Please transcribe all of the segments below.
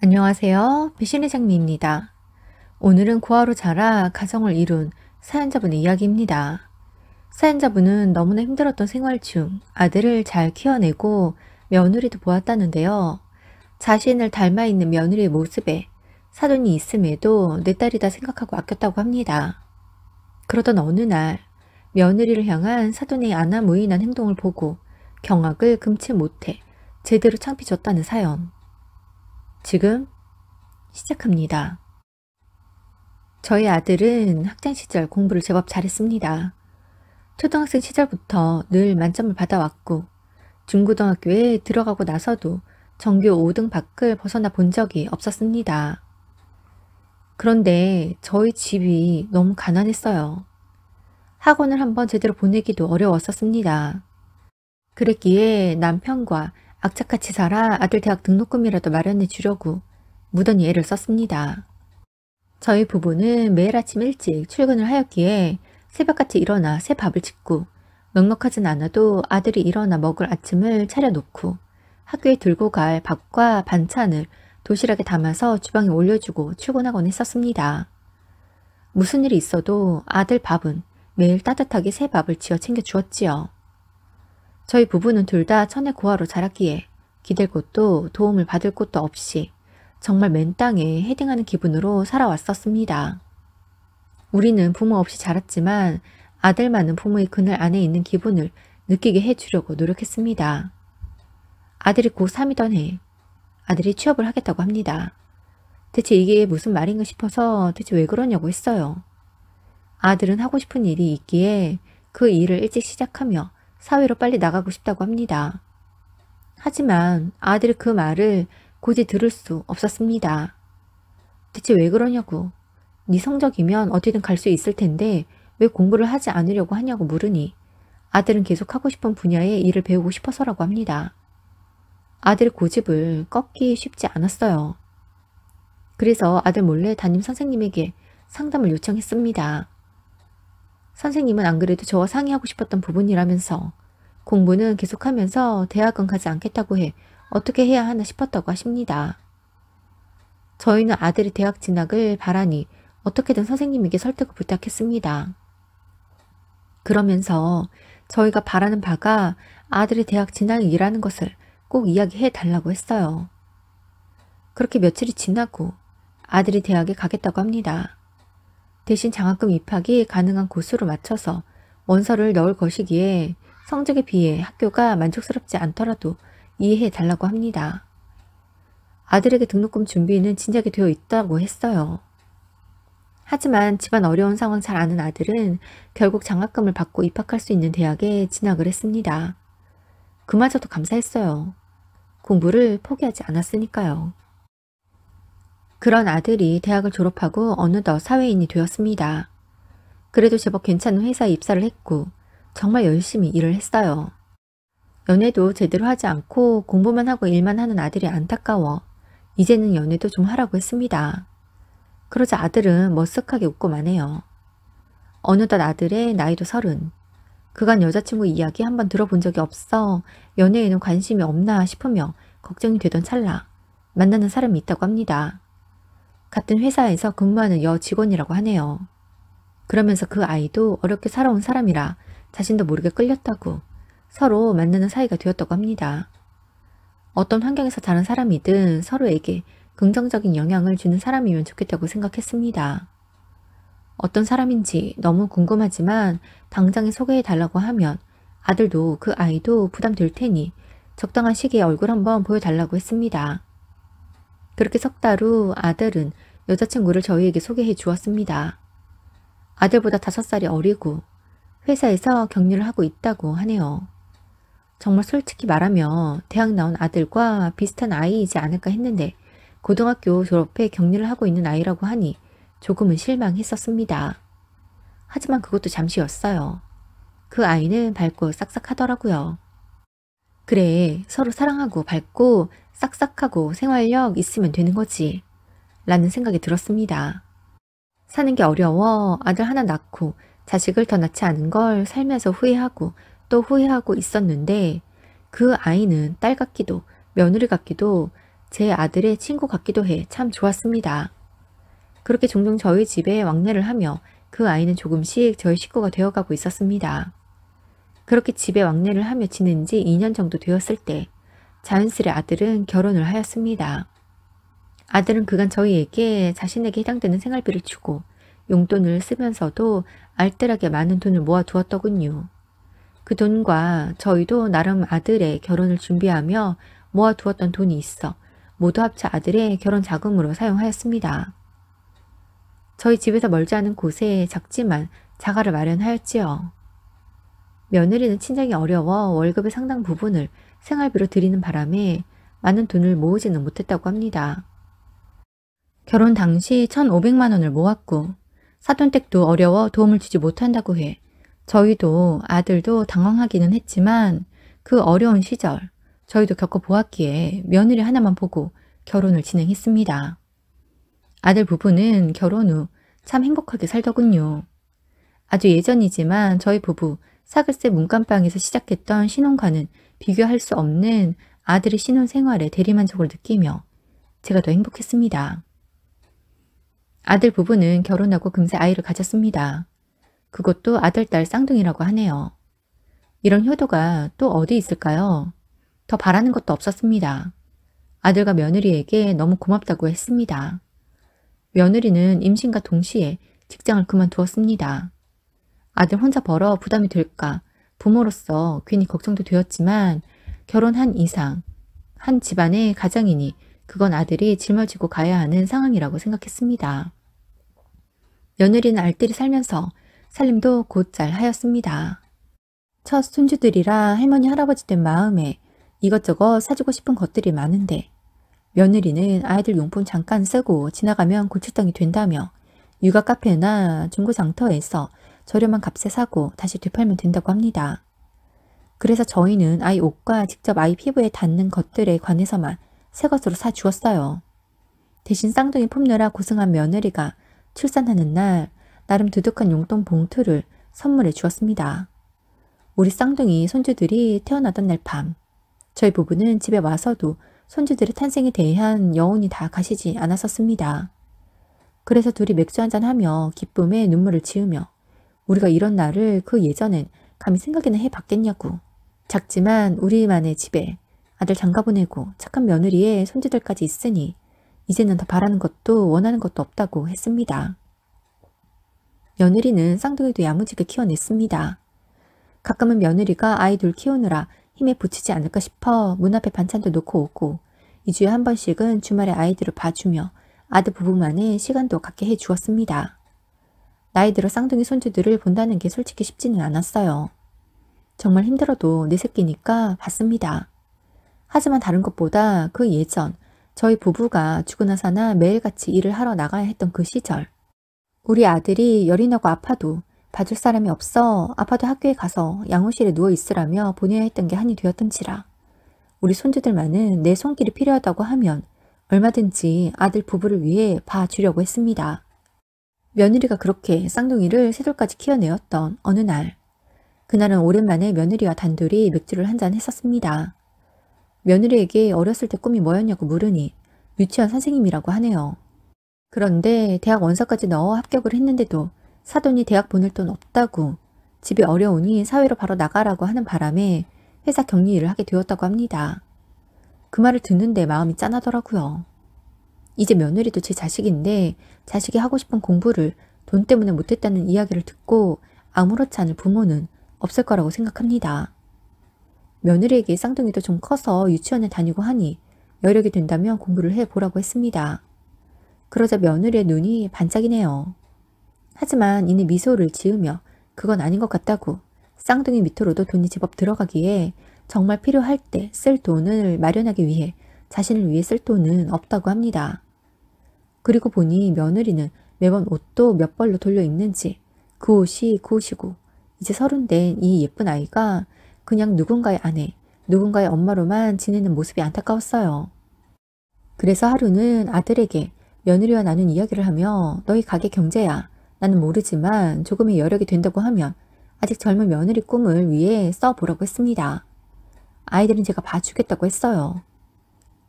안녕하세요. 배신의 장미입니다. 오늘은 고아로 자라 가정을 이룬 사연자분의 이야기입니다. 사연자분은 너무나 힘들었던 생활 중 아들을 잘 키워내고 며느리도 보았다는데요. 자신을 닮아 있는 며느리의 모습에 사돈이 있음에도 내 딸이다 생각하고 아꼈다고 합니다. 그러던 어느 날 며느리를 향한 사돈의 안하무인한 행동을 보고 경악을 금치 못해 제대로 창피졌다는 사연. 지금 시작합니다. 저희 아들은 학창 시절 공부를 제법 잘했습니다. 초등학생 시절부터 늘 만점을 받아왔고 중고등학교에 들어가고 나서도 전교 5등 밖을 벗어나 본 적이 없었습니다. 그런데 저희 집이 너무 가난했어요. 학원을 한번 제대로 보내기도 어려웠었습니다. 그랬기에 남편과 악착같이 살아 아들 대학 등록금이라도 마련해 주려고 무던히 애를 썼습니다. 저희 부부는 매일 아침 일찍 출근을 하였기에 새벽같이 일어나 새 밥을 짓고 넉넉하진 않아도 아들이 일어나 먹을 아침을 차려놓고 학교에 들고 갈 밥과 반찬을 도시락에 담아서 주방에 올려주고 출근하곤 했었습니다. 무슨 일이 있어도 아들 밥은 매일 따뜻하게 새 밥을 지어 챙겨 주었지요. 저희 부부는 둘 다 천의 고아로 자랐기에 기댈 곳도 도움을 받을 곳도 없이 정말 맨 땅에 헤딩하는 기분으로 살아왔었습니다. 우리는 부모 없이 자랐지만 아들만은 부모의 그늘 안에 있는 기분을 느끼게 해주려고 노력했습니다. 아들이 고3이던 해 아들이 취업을 하겠다고 합니다. 대체 이게 무슨 말인가 싶어서 대체 왜 그러냐고 했어요. 아들은 하고 싶은 일이 있기에 그 일을 일찍 시작하며 사회로 빨리 나가고 싶다고 합니다. 하지만 아들이 그 말을 굳이 들을 수 없었습니다. 대체 왜 그러냐고, 네 성적이면 어디든 갈 수 있을 텐데 왜 공부를 하지 않으려고 하냐고 물으니 아들은 계속 하고 싶은 분야의 일을 배우고 싶어서라고 합니다. 아들의 고집을 꺾기 쉽지 않았어요. 그래서 아들 몰래 담임 선생님에게 상담을 요청했습니다. 선생님은 안 그래도 저와 상의하고 싶었던 부분이라면서 공부는 계속하면서 대학은 가지 않겠다고 해 어떻게 해야 하나 싶었다고 하십니다. 저희는 아들이 대학 진학을 바라니 어떻게든 선생님에게 설득을 부탁했습니다. 그러면서 저희가 바라는 바가 아들이 대학 진학이라는 것을 꼭 이야기해 달라고 했어요. 그렇게 며칠이 지나고 아들이 대학에 가겠다고 합니다. 대신 장학금 입학이 가능한 곳으로 맞춰서 원서를 넣을 것이기에 성적에 비해 학교가 만족스럽지 않더라도 이해해 달라고 합니다. 아들에게 등록금 준비는 진작에 되어 있다고 했어요. 하지만 집안 어려운 상황 잘 아는 아들은 결국 장학금을 받고 입학할 수 있는 대학에 진학을 했습니다. 그마저도 감사했어요. 공부를 포기하지 않았으니까요. 그런 아들이 대학을 졸업하고 어느덧 사회인이 되었습니다. 그래도 제법 괜찮은 회사에 입사를 했고 정말 열심히 일을 했어요. 연애도 제대로 하지 않고 공부만 하고 일만 하는 아들이 안타까워 이제는 연애도 좀 하라고 했습니다. 그러자 아들은 머쓱하게 웃고만 해요. 어느덧 아들의 나이도 30. 그간 여자친구 이야기 한번 들어본 적이 없어 연애에는 관심이 없나 싶으며 걱정이 되던 찰나 만나는 사람이 있다고 합니다. 같은 회사에서 근무하는 여직원이라고 하네요. 그러면서 그 아이도 어렵게 살아온 사람이라 자신도 모르게 끌렸다고 서로 만나는 사이가 되었다고 합니다. 어떤 환경에서 자란 사람이든 서로에게 긍정적인 영향을 주는 사람이면 좋겠다고 생각했습니다. 어떤 사람인지 너무 궁금하지만 당장에 소개해 달라고 하면 아들도 그 아이도 부담될 테니 적당한 시기에 얼굴 한번 보여달라고 했습니다. 그렇게 석 달 후 아들은 여자친구를 저희에게 소개해 주었습니다. 아들보다 5살이 어리고 회사에서 격리를 하고 있다고 하네요. 정말 솔직히 말하며 대학 나온 아들과 비슷한 아이이지 않을까 했는데 고등학교 졸업해 격리를 하고 있는 아이라고 하니 조금은 실망했었습니다. 하지만 그것도 잠시였어요. 그 아이는 밝고 싹싹하더라고요. 그래, 서로 사랑하고 밝고 싹싹하고 생활력 있으면 되는 거지 라는 생각이 들었습니다. 사는 게 어려워 아들 하나 낳고 자식을 더 낳지 않은 걸 살면서 후회하고 또 후회하고 있었는데 그 아이는 딸 같기도 며느리 같기도 제 아들의 친구 같기도 해 참 좋았습니다. 그렇게 종종 저희 집에 왕래를 하며 그 아이는 조금씩 저희 식구가 되어가고 있었습니다. 그렇게 집에 왕래를 하며 지낸 지 2년 정도 되었을 때 자연스레 아들은 결혼을 하였습니다. 아들은 그간 저희에게 자신에게 해당되는 생활비를 주고 용돈을 쓰면서도 알뜰하게 많은 돈을 모아두었더군요. 그 돈과 저희도 나름 아들의 결혼을 준비하며 모아두었던 돈이 있어 모두 합쳐 아들의 결혼 자금으로 사용하였습니다. 저희 집에서 멀지 않은 곳에 작지만 자가를 마련하였지요. 며느리는 친정이 어려워 월급의 상당 부분을 생활비로 들이는 바람에 많은 돈을 모으지는 못했다고 합니다. 결혼 당시 1,500만 원을 모았고 사돈댁도 어려워 도움을 주지 못한다고 해 저희도 아들도 당황하기는 했지만 그 어려운 시절 저희도 겪어보았기에 며느리 하나만 보고 결혼을 진행했습니다. 아들 부부는 결혼 후 참 행복하게 살더군요. 아주 예전이지만 저희 부부 사글세 문간방에서 시작했던 신혼과는 비교할 수 없는 아들의 신혼 생활에 대리만족을 느끼며 제가 더 행복했습니다. 아들 부부는 결혼하고 금세 아이를 가졌습니다. 그것도 아들, 딸 쌍둥이라고 하네요. 이런 효도가 또 어디 있을까요? 더 바라는 것도 없었습니다. 아들과 며느리에게 너무 고맙다고 했습니다. 며느리는 임신과 동시에 직장을 그만두었습니다. 아들 혼자 벌어 부담이 될까 부모로서 괜히 걱정도 되었지만 결혼한 이상 한 집안의 가장이니 그건 아들이 짊어지고 가야 하는 상황이라고 생각했습니다. 며느리는 알뜰히 살면서 살림도 곧잘 하였습니다. 첫 손주들이라 할머니 할아버지 된 마음에 이것저것 사주고 싶은 것들이 많은데 며느리는 아이들 용품 잠깐 쓰고 지나가면 골칫덩이 된다며 육아 카페나 중고 장터에서 저렴한 값에 사고 다시 되팔면 된다고 합니다. 그래서 저희는 아이 옷과 직접 아이 피부에 닿는 것들에 관해서만 새 것으로 사주었어요. 대신 쌍둥이 품느라 고생한 며느리가 출산하는 날 나름 두둑한 용돈 봉투를 선물해 주었습니다. 우리 쌍둥이 손주들이 태어나던 날 밤 저희 부부는 집에 와서도 손주들의 탄생에 대한 여운이 다 가시지 않았었습니다. 그래서 둘이 맥주 한잔하며 기쁨에 눈물을 지으며 우리가 이런 날을 그 예전엔 감히 생각이나 해봤겠냐고 작지만 우리만의 집에 아들 장가보내고 착한 며느리의 손주들까지 있으니 이제는 더 바라는 것도 원하는 것도 없다고 했습니다. 며느리는 쌍둥이도 야무지게 키워냈습니다. 가끔은 며느리가 아이 둘 키우느라 힘에 부치지 않을까 싶어 문 앞에 반찬도 놓고 오고 2주에 한 번씩은 주말에 아이들을 봐주며 아들 부부만의 시간도 갖게 해주었습니다. 나이 들어 쌍둥이 손주들을 본다는 게 솔직히 쉽지는 않았어요. 정말 힘들어도 내 새끼니까 봤습니다. 하지만 다른 것보다 그 예전 저희 부부가 죽으나 사나 매일같이 일을 하러 나가야 했던 그 시절 우리 아들이 열이 나고 아파도 봐줄 사람이 없어 아파도 학교에 가서 양호실에 누워 있으라며 보내야 했던 게 한이 되었던지라 우리 손주들만은 내 손길이 필요하다고 하면 얼마든지 아들 부부를 위해 봐주려고 했습니다. 며느리가 그렇게 쌍둥이를 셋둘까지 키워내었던 어느 날 그날은 오랜만에 며느리와 단둘이 맥주를 한잔 했었습니다. 며느리에게 어렸을 때 꿈이 뭐였냐고 물으니 유치원 선생님이라고 하네요. 그런데 대학 원서까지 넣어 합격을 했는데도 사돈이 대학 보낼 돈 없다고 집이 어려우니 사회로 바로 나가라고 하는 바람에 회사 격리 일을 하게 되었다고 합니다. 그 말을 듣는데 마음이 짠하더라고요. 이제 며느리도 제 자식인데 자식이 하고 싶은 공부를 돈 때문에 못했다는 이야기를 듣고 아무렇지 않을 부모는 없을 거라고 생각합니다. 며느리에게 쌍둥이도 좀 커서 유치원에 다니고 하니 여력이 된다면 공부를 해보라고 했습니다. 그러자 며느리의 눈이 반짝이네요. 하지만 이내 미소를 지으며 그건 아닌 것 같다고 쌍둥이 밑으로도 돈이 제법 들어가기에 정말 필요할 때 쓸 돈을 마련하기 위해 자신을 위해 쓸 돈은 없다고 합니다. 그리고 보니 며느리는 매번 옷도 몇 벌로 돌려 입는지 그 옷이 그 옷이고 이제 30된 이 예쁜 아이가 그냥 누군가의 아내, 누군가의 엄마로만 지내는 모습이 안타까웠어요. 그래서 하루는 아들에게 며느리와 나눈 이야기를 하며 너희 가게 경제야. 나는 모르지만 조금의 여력이 된다고 하면 아직 젊은 며느리 꿈을 위해 써보라고 했습니다. 아이들은 제가 봐주겠다고 했어요.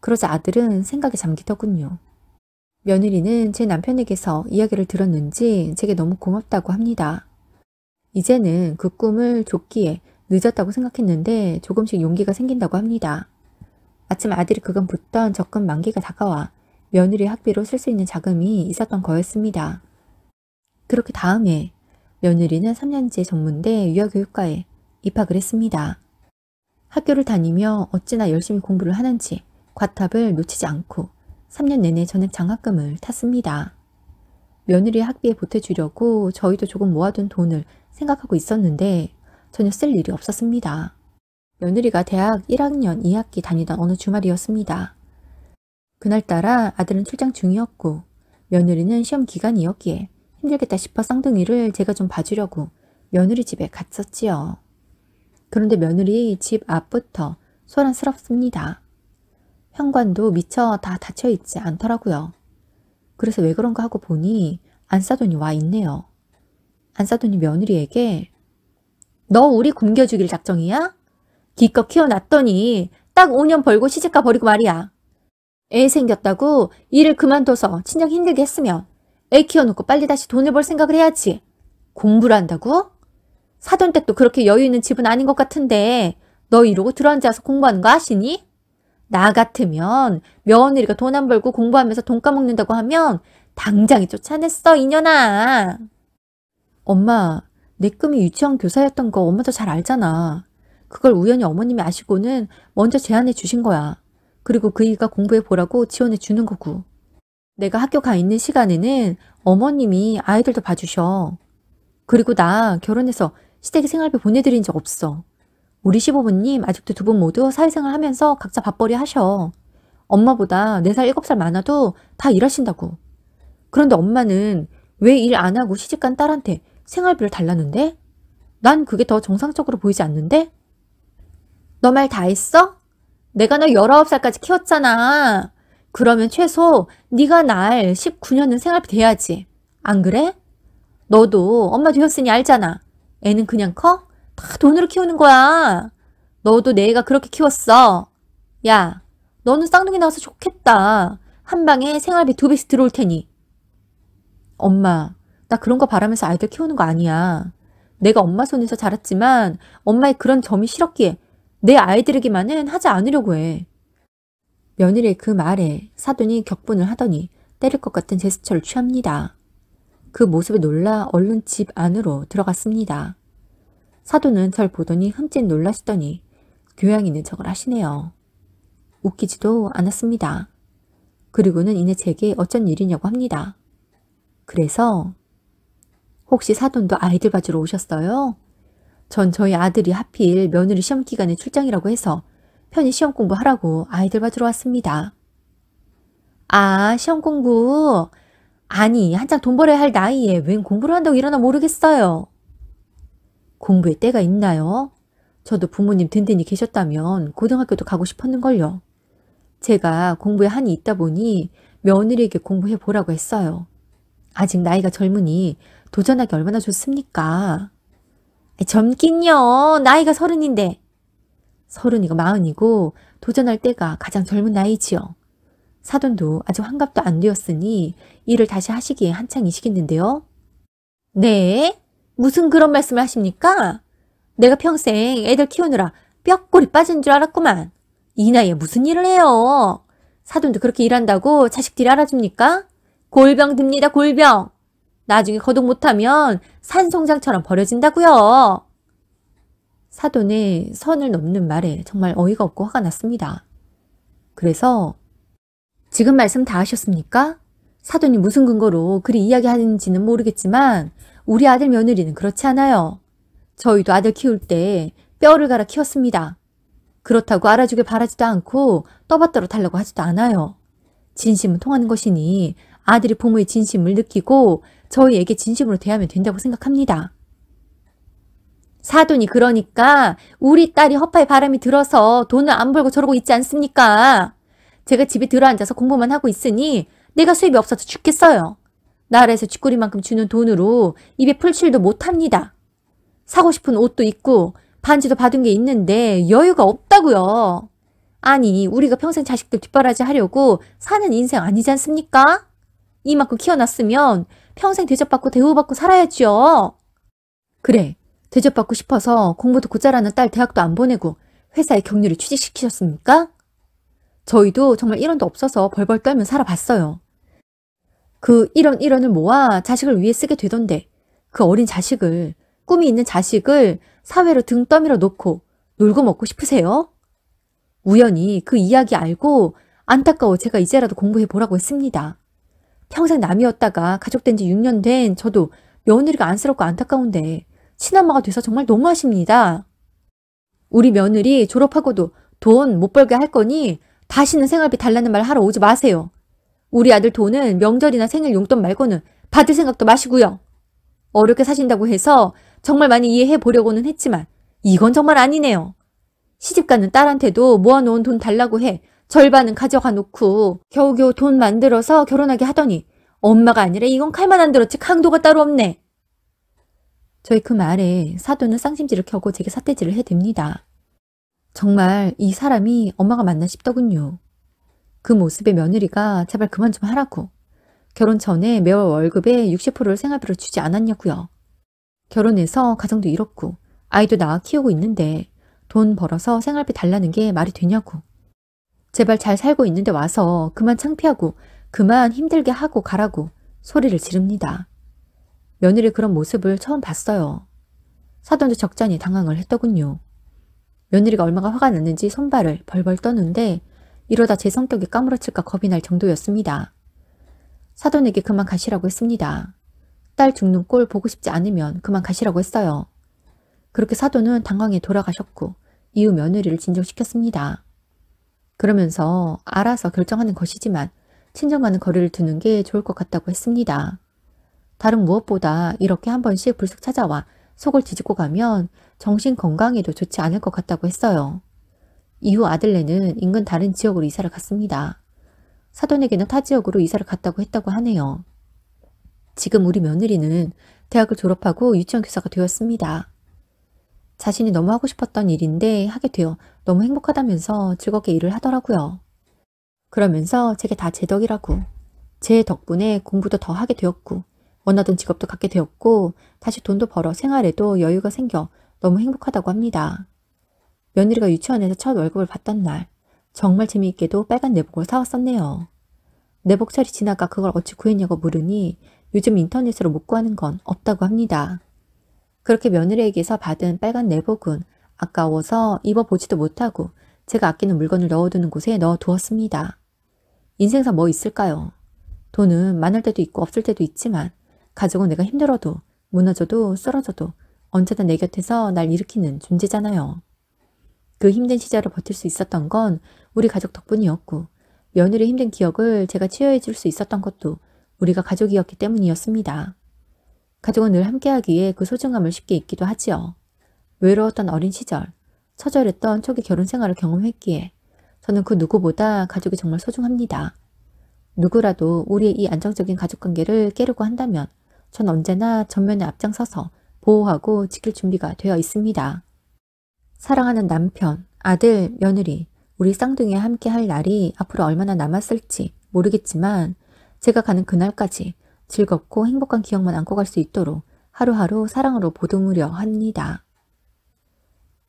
그러자 아들은 생각에 잠기더군요. 며느리는 제 남편에게서 이야기를 들었는지 제게 너무 고맙다고 합니다. 이제는 그 꿈을 줬기에 늦었다고 생각했는데 조금씩 용기가 생긴다고 합니다. 마침 아들이 그간 붓던 적금 만기가 다가와 며느리 학비로 쓸 수 있는 자금이 있었던 거였습니다. 그렇게 다음해 며느리는 3년제 전문대 유아교육과에 입학을 했습니다. 학교를 다니며 어찌나 열심히 공부를 하는지 과탑을 놓치지 않고 3년 내내 전액 장학금을 탔습니다. 며느리 학비에 보태주려고 저희도 조금 모아둔 돈을 생각하고 있었는데 전혀 쓸 일이 없었습니다. 며느리가 대학 1학년 2학기 다니던 어느 주말이었습니다. 그날따라 아들은 출장 중이었고 며느리는 시험 기간이었기에 힘들겠다 싶어 쌍둥이를 제가 좀 봐주려고 며느리 집에 갔었지요. 그런데 며느리 집 앞부터 소란스럽습니다. 현관도 미처 다 닫혀있지 않더라고요. 그래서 왜 그런가 하고 보니 안싸돈이 와 있네요. 안싸돈이 며느리에게 너 우리 굶겨 죽일 작정이야? 기껏 키워놨더니 딱 5년 벌고 시집가 버리고 말이야. 애 생겼다고 일을 그만둬서 친정 힘들게 했으면 애 키워놓고 빨리 다시 돈을 벌 생각을 해야지. 공부를 한다고? 사돈댁도 그렇게 여유 있는 집은 아닌 것 같은데 너 이러고 들어앉아서 공부하는 거 아시니? 나 같으면 며느리가 돈 안 벌고 공부하면서 돈 까먹는다고 하면 당장에 쫓아냈어 이년아. 엄마, 내 꿈이 유치원 교사였던 거 엄마도 잘 알잖아. 그걸 우연히 어머님이 아시고는 먼저 제안해 주신 거야. 그리고 그 일가 공부해 보라고 지원해 주는 거고. 내가 학교 가 있는 시간에는 어머님이 아이들도 봐주셔. 그리고 나 결혼해서 시댁에 생활비 보내드린 적 없어. 우리 시부모님 아직도 두 분 모두 사회생활 하면서 각자 밥벌이 하셔. 엄마보다 4살 7살 많아도 다 일하신다고. 그런데 엄마는 왜 일 안 하고 시집간 딸한테 생활비를 달라는데? 난 그게 더 정상적으로 보이지 않는데? 너 말 다 했어? 내가 너 19살까지 키웠잖아. 그러면 최소 네가 날 19년은 생활비 대야지. 안 그래? 너도 엄마 되었으니 알잖아. 애는 그냥 커? 다 돈으로 키우는 거야. 너도 내 애가 그렇게 키웠어. 야, 너는 쌍둥이 나와서 좋겠다. 한 방에 생활비 2배씩 들어올 테니. 엄마, 나 그런 거 바라면서 아이들 키우는 거 아니야. 내가 엄마 손에서 자랐지만 엄마의 그런 점이 싫었기에 내 아이들에게만은 하지 않으려고 해. 며느리의 그 말에 사돈이 격분을 하더니 때릴 것 같은 제스처를 취합니다. 그 모습에 놀라 얼른 집 안으로 들어갔습니다. 사돈은 절 보더니 흠칫 놀라시더니 교양 있는 척을 하시네요. 웃기지도 않았습니다. 그리고는 이내 제게 어쩐 일이냐고 합니다. 그래서 혹시 사돈도 아이들 봐주러 오셨어요? 전 저희 아들이 하필 며느리 시험 기간에 출장이라고 해서 편히 시험 공부하라고 아이들 봐주러 왔습니다. 아, 시험 공부. 아니, 한창 돈 벌어야 할 나이에 웬 공부를 한다고 일어나 모르겠어요. 공부에 때가 있나요? 저도 부모님 든든히 계셨다면 고등학교도 가고 싶었는걸요. 제가 공부에 한이 있다 보니 며느리에게 공부해 보라고 했어요. 아직 나이가 젊으니 도전하기 얼마나 좋습니까? 젊긴요. 나이가 30인데. 30이고 40이고 도전할 때가 가장 젊은 나이지요. 사돈도 아직 환갑도 안 되었으니 일을 다시 하시기에 한창이시겠는데요. 네? 무슨 그런 말씀을 하십니까? 내가 평생 애들 키우느라 뼈골이 빠진 줄 알았구만. 이 나이에 무슨 일을 해요? 사돈도 그렇게 일한다고 자식들이 알아줍니까? 골병 듭니다, 골병. 나중에 거동 못하면 산송장처럼 버려진다고요. 사돈의 선을 넘는 말에 정말 어이가 없고 화가 났습니다. 그래서 지금 말씀 다 하셨습니까? 사돈이 무슨 근거로 그리 이야기하는지는 모르겠지만 우리 아들 며느리는 그렇지 않아요. 저희도 아들 키울 때 뼈를 갈아 키웠습니다. 그렇다고 알아주길 바라지도 않고 떠받들어 달라고 하지도 않아요. 진심은 통하는 것이니 아들이 부모의 진심을 느끼고 저희에게 진심으로 대하면 된다고 생각합니다. 사돈이 그러니까 우리 딸이 허파에 바람이 들어서 돈을 안 벌고 저러고 있지 않습니까? 제가 집에 들어앉아서 공부만 하고 있으니 내가 수입이 없어서 죽겠어요. 나라에서 쥐꼬리만큼 주는 돈으로 입에 풀칠도 못합니다. 사고 싶은 옷도 있고 반지도 받은 게 있는데 여유가 없다고요. 아니, 우리가 평생 자식들 뒷바라지 하려고 사는 인생 아니지 않습니까? 이만큼 키워놨으면 평생 대접받고 대우받고 살아야죠. 그래, 대접받고 싶어서 공부도 곧잘하는 딸 대학도 안 보내고 회사에 격리를 취직시키셨습니까? 저희도 정말 1원도 없어서 벌벌 떨며 살아봤어요. 그 1원을 모아 자식을 위해 쓰게 되던데 그 어린 자식을, 꿈이 있는 자식을 사회로 등 떠밀어 놓고 놀고 먹고 싶으세요? 우연히 그 이야기 알고 안타까워 제가 이제라도 공부해보라고 했습니다. 평생 남이었다가 가족된 지 6년 된 저도 며느리가 안쓰럽고 안타까운데 친엄마가 돼서 정말 너무하십니다. 우리 며느리 졸업하고도 돈 못 벌게 할 거니 다시는 생활비 달라는 말 하러 오지 마세요. 우리 아들 돈은 명절이나 생일 용돈 말고는 받을 생각도 마시고요. 어렵게 사신다고 해서 정말 많이 이해해 보려고는 했지만 이건 정말 아니네요. 시집가는 딸한테도 모아놓은 돈 달라고 해 절반은 가져가 놓고 겨우겨우 돈 만들어서 결혼하게 하더니 엄마가 아니라 이건 칼만 안 들었지 강도가 따로 없네. 저희 그 말에 사돈은 쌍심지를 켜고 제게 삿대질을 해댑니다. 정말 이 사람이 엄마가 맞나 싶더군요. 그 모습에 며느리가 제발 그만 좀 하라고. 결혼 전에 매월 월급의 60%를 생활비로 주지 않았냐고요. 결혼해서 가정도 이뤘고 아이도 낳아 키우고 있는데 돈 벌어서 생활비 달라는 게 말이 되냐고. 제발 잘 살고 있는데 와서 그만 창피하고 그만 힘들게 하고 가라고 소리를 지릅니다. 며느리 그런 모습을 처음 봤어요. 사돈도 적잖이 당황을 했더군요. 며느리가 얼마나 화가 났는지 손발을 벌벌 떠는데 이러다 제 성격이 까무러칠까 겁이 날 정도였습니다. 사돈에게 그만 가시라고 했습니다. 딸 죽는 꼴 보고 싶지 않으면 그만 가시라고 했어요. 그렇게 사돈은 당황해 돌아가셨고 이후 며느리를 진정시켰습니다. 그러면서 알아서 결정하는 것이지만 친정과는 거리를 두는 게 좋을 것 같다고 했습니다. 다른 무엇보다 이렇게 한 번씩 불쑥 찾아와 속을 뒤집고 가면 정신 건강에도 좋지 않을 것 같다고 했어요. 이후 아들네는 인근 다른 지역으로 이사를 갔습니다. 사돈에게는 타 지역으로 이사를 갔다고 했다고 하네요. 지금 우리 며느리는 대학을 졸업하고 유치원 교사가 되었습니다. 자신이 너무 하고 싶었던 일인데 하게 되어 너무 행복하다면서 즐겁게 일을 하더라고요. 그러면서 제게 다 제 덕이라고, 제 덕분에 공부도 더 하게 되었고 원하던 직업도 갖게 되었고 다시 돈도 벌어 생활에도 여유가 생겨 너무 행복하다고 합니다. 며느리가 유치원에서 첫 월급을 받던 날 정말 재미있게도 빨간 내복을 사왔었네요. 내복철이 지나가 그걸 어찌 구했냐고 물으니 요즘 인터넷으로 못 구하는 건 없다고 합니다. 그렇게 며느리에게서 받은 빨간 내복은 아까워서 입어보지도 못하고 제가 아끼는 물건을 넣어두는 곳에 넣어두었습니다. 인생사 뭐 있을까요? 돈은 많을 때도 있고 없을 때도 있지만 가족은 내가 힘들어도 무너져도 쓰러져도 언제나 내 곁에서 날 일으키는 존재잖아요. 그 힘든 시절을 버틸 수 있었던 건 우리 가족 덕분이었고 며느리 힘든 기억을 제가 치유해 줄 수 있었던 것도 우리가 가족이었기 때문이었습니다. 가족은 늘 함께하기에 그 소중함을 쉽게 잊기도 하지요. 외로웠던 어린 시절, 처절했던 초기 결혼 생활을 경험했기에 저는 그 누구보다 가족이 정말 소중합니다. 누구라도 우리의 이 안정적인 가족관계를 깨려고 한다면 전 언제나 전면에 앞장서서 보호하고 지킬 준비가 되어 있습니다. 사랑하는 남편, 아들, 며느리, 우리 쌍둥이와 함께 할 날이 앞으로 얼마나 남았을지 모르겠지만 제가 가는 그날까지 즐겁고 행복한 기억만 안고 갈 수 있도록 하루하루 사랑으로 보듬으려 합니다.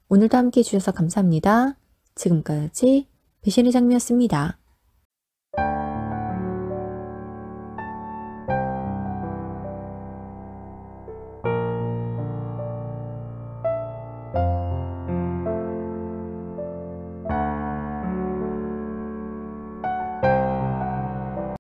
오늘도 함께 해주셔서 감사합니다. 지금까지 배신의 장미였습니다.